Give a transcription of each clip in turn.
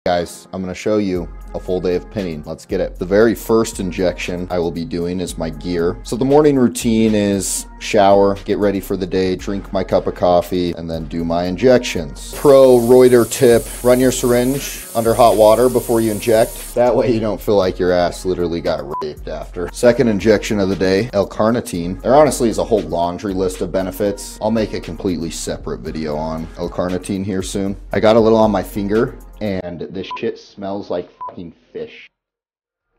Guys, I'm going to show you a full day of pinning. Let's get it. The very first injection I will be doing is my gear. So the morning routine is shower, get ready for the day, drink my cup of coffee, and then do my injections. Pro Reuter tip, run your syringe under hot water before you inject. That way you don't feel like your ass literally got raped after. Second injection of the day, L-carnitine. There honestly is a whole laundry list of benefits. I'll make a completely separate video on L-carnitine here soon. I got a little on my finger, and this shit smells like fucking fish.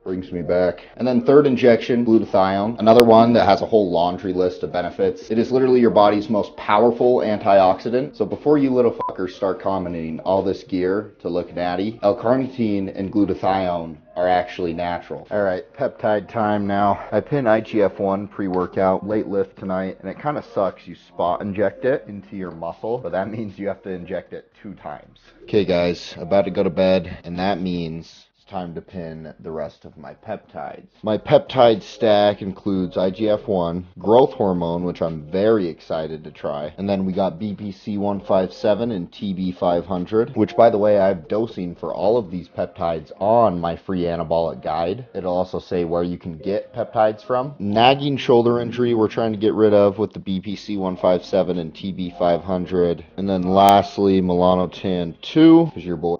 Brings me back. And then third injection, glutathione. Another one that has a whole laundry list of benefits. It is literally your body's most powerful antioxidant. So before you little fuckers start commenting all this gear to look natty, L-carnitine and glutathione are actually natural. All right, peptide time now. I pin IGF-1 pre-workout, late lift tonight, and it kind of sucks. You spot inject it into your muscle, but that means you have to inject it 2 times. Okay guys, about to go to bed, and that means time to pin the rest of my peptides. My peptide stack includes IGF-1, growth hormone, which I'm very excited to try, and then we got BPC 157 and TB 500, which by the way I have dosing for all of these peptides on my free anabolic guide. It'll also say where you can get peptides from. Nagging shoulder injury we're trying to get rid of with the BPC 157 and TB 500, and then lastly melanotan 2 because your boy.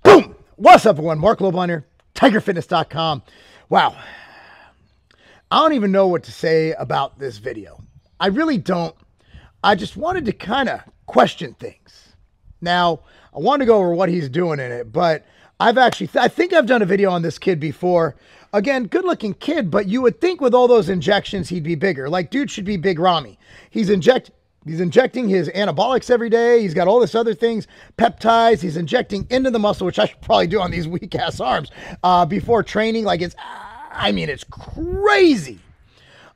Boom! What's up, everyone? Marc Lobliner, tigerfitness.com. Wow. I don't even know what to say about this video. I really don't. I just wanted to kind of question things. Now, I want to go over what he's doing in it, but I've actually, I think I've done a video on this kid before. Again, good looking kid, but you would think with all those injections, he'd be bigger. Like, dude should be Big Ramy. He's injecting his anabolics every day. He's got all this other things, peptides. He's injecting into the muscle, which I should probably do on these weak ass arms before training. Like it's crazy.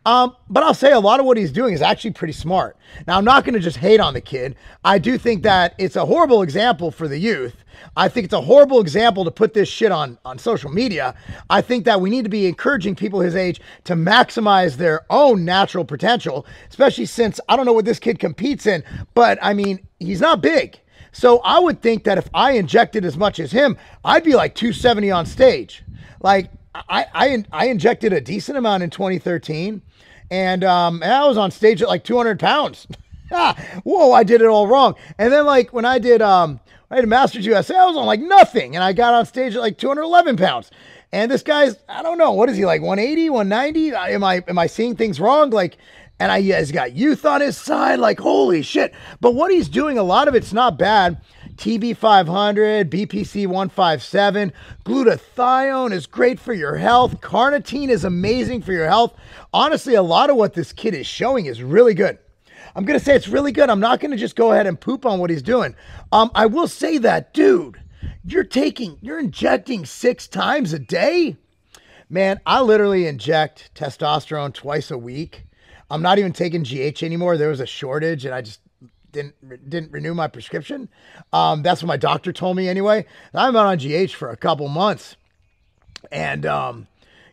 But I'll say a lot of what he's doing is actually pretty smart. Now, I'm not going to just hate on the kid. I do think that it's a horrible example for the youth. I think it's a horrible example to put this shit on social media. I think that we need to be encouraging people his age to maximize their own natural potential, especially since I don't know what this kid competes in, but I mean, he's not big. So I would think that if I injected as much as him, I'd be like 270 on stage. Like I injected a decent amount in 2013 and I was on stage at like 200 pounds. Whoa, I did it all wrong. And then like when I did Masters USA, I was on like nothing. And I got on stage at like 211 pounds. And this guy's, I don't know, what is he like, 180, 190? Am I seeing things wrong? Like, and he's got youth on his side, like, holy shit. But what he's doing, a lot of it's not bad. TB 500, BPC 157, glutathione is great for your health. Carnitine is amazing for your health. Honestly, a lot of what this kid is showing is really good. I'm going to say it's really good. I'm not going to just go ahead and poop on what he's doing. I will say that, dude, you're injecting 6 times a day. Man, I literally inject testosterone twice a week. I'm not even taking GH anymore. There was a shortage and I just didn't renew my prescription. That's what my doctor told me anyway. I'm out on GH for a couple months and,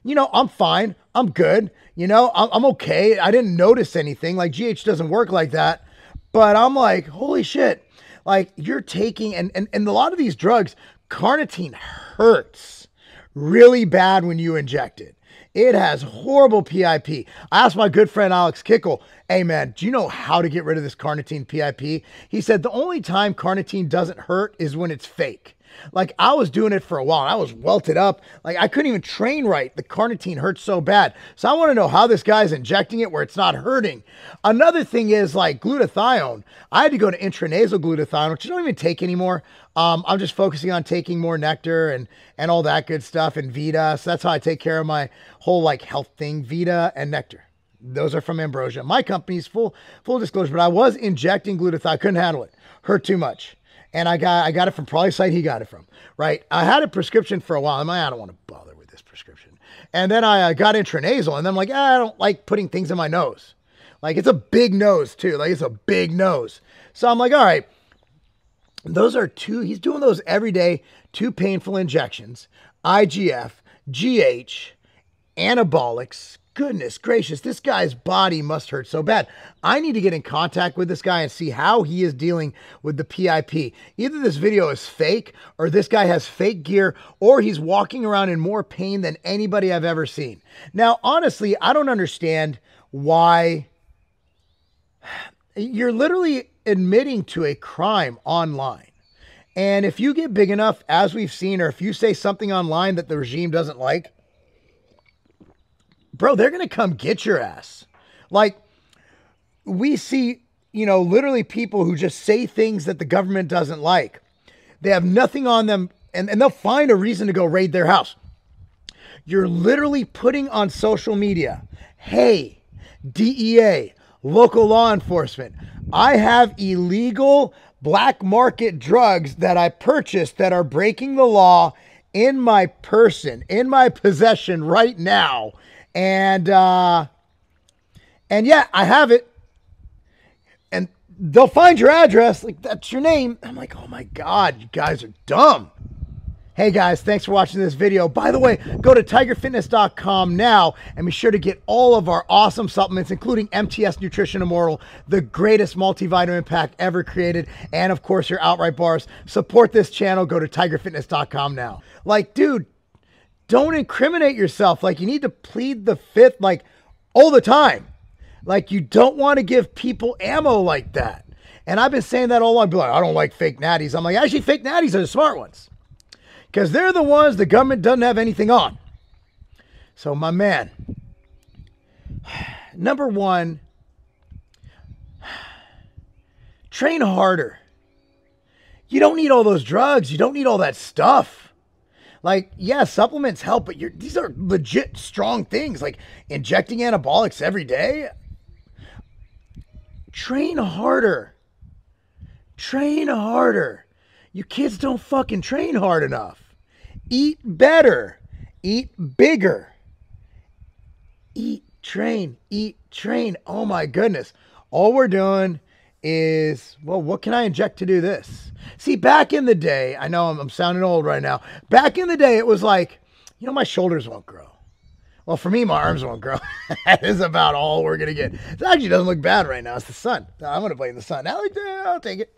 you know, I'm fine. I'm good. You know, I'm okay. I didn't notice anything. Like GH doesn't work like that, but I'm like, holy shit. Like you're taking, and a lot of these drugs, carnitine hurts really bad when you inject it. It has horrible PIP. I asked my good friend Alex Kickle, hey man, do you know how to get rid of this carnitine PIP? He said the only time carnitine doesn't hurt is when it's fake. Like I was doing it for a while and I was welted up. Like I couldn't even train right. The carnitine hurts so bad. So I want to know how this guy's injecting it where it's not hurting. Another thing is like glutathione. I had to go to intranasal glutathione, which I don't even take anymore. I'm just focusing on taking more nectar and all that good stuff and Vita. So that's how I take care of my whole like health thing, Vita and nectar. Those are from Ambrosia. My company's full disclosure, but I was injecting glutathione. I couldn't handle it. Hurt too much. And I got it from probably site he got it from, right? I had a prescription for a while. I'm like, I don't want to bother with this prescription. And then I got intranasal and then I'm like, I don't like putting things in my nose. Like it's a big nose too. Like it's a big nose. So I'm like, all right, those are 2, he's doing those every day, 2 painful injections, IGF, GH, anabolics, goodness gracious, this guy's body must hurt so bad. I need to get in contact with this guy and see how he is dealing with the PIP. Either this video is fake, or this guy has fake gear, or he's walking around in more pain than anybody I've ever seen. Now, honestly, I don't understand why you're literally admitting to a crime online. And if you get big enough, as we've seen, or if you say something online that the regime doesn't like, bro, they're going to come get your ass. Like, we see, you know, literally people who just say things that the government doesn't like. They have nothing on them, and they'll find a reason to go raid their house. You're literally putting on social media, hey, DEA, local law enforcement, I have illegal black market drugs that I purchased that are breaking the law in my person, in my possession right now. And yeah, I have it. And they'll find your address. Like, that's your name. I'm like, oh my God, you guys are dumb. Hey guys, thanks for watching this video. By the way, go to tigerfitness.com now and be sure to get all of our awesome supplements, including MTS Nutrition Immortal, the greatest multivitamin pack ever created, and of course your outright bars. Support this channel. Go to tigerfitness.com now. Like, dude, don't incriminate yourself. Like, you need to plead the fifth, like, all the time. Like, you don't want to give people ammo like that. And I've been saying that all along. Be like, I don't like fake natties. I'm like, actually, fake natties are the smart ones, because they're the ones the government doesn't have anything on. So, my man, number one, train harder. You don't need all those drugs. You don't need all that stuff. Like, yeah, supplements help, but these are legit strong things, like injecting anabolics every day. Train harder. Train harder. You kids don't fucking train hard enough. Eat better. Eat bigger. Eat, train, eat, train. Oh my goodness. All we're doing is, well, what can I inject to do this? See, back in the day, I know I'm sounding old right now. Back in the day, it was like, you know, my shoulders won't grow. Well, for me, my arms won't grow. That is about all we're going to get. It actually doesn't look bad right now. It's the sun. I'm going to blame the sun. Now, like, I'll take it.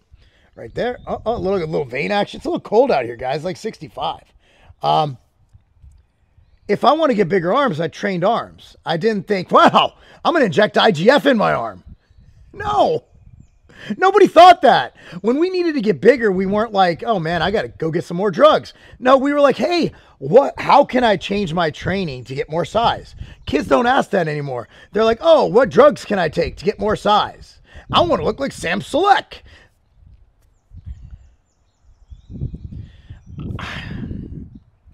Right there. Oh, a little vein action. It's a little cold out here, guys. Like 65. If I want to get bigger arms, I trained arms. I didn't think, wow, I'm going to inject IGF in my arm. No. Nobody thought that. When we needed to get bigger, we weren't like, oh man, I got to go get some more drugs. No, we were like, hey, how can I change my training to get more size? Kids don't ask that anymore. They're like, oh, what drugs can I take to get more size? I want to look like Sam Selleck.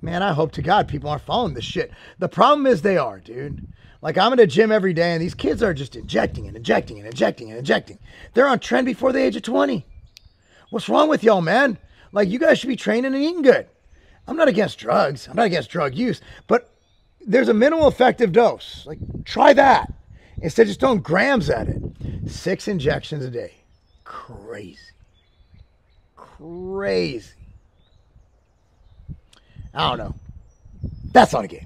Man, I hope to God people aren't following this shit. The problem is they are, dude. Like, I'm in a gym every day, and these kids are just injecting and injecting and injecting and injecting. They're on trend before the age of 20. What's wrong with y'all, man? Like, you guys should be training and eating good. I'm not against drugs. I'm not against drug use. But there's a minimal effective dose. Like, try that. Instead, just throwing grams at it. 6 injections a day. Crazy. Crazy. I don't know. That's not a game.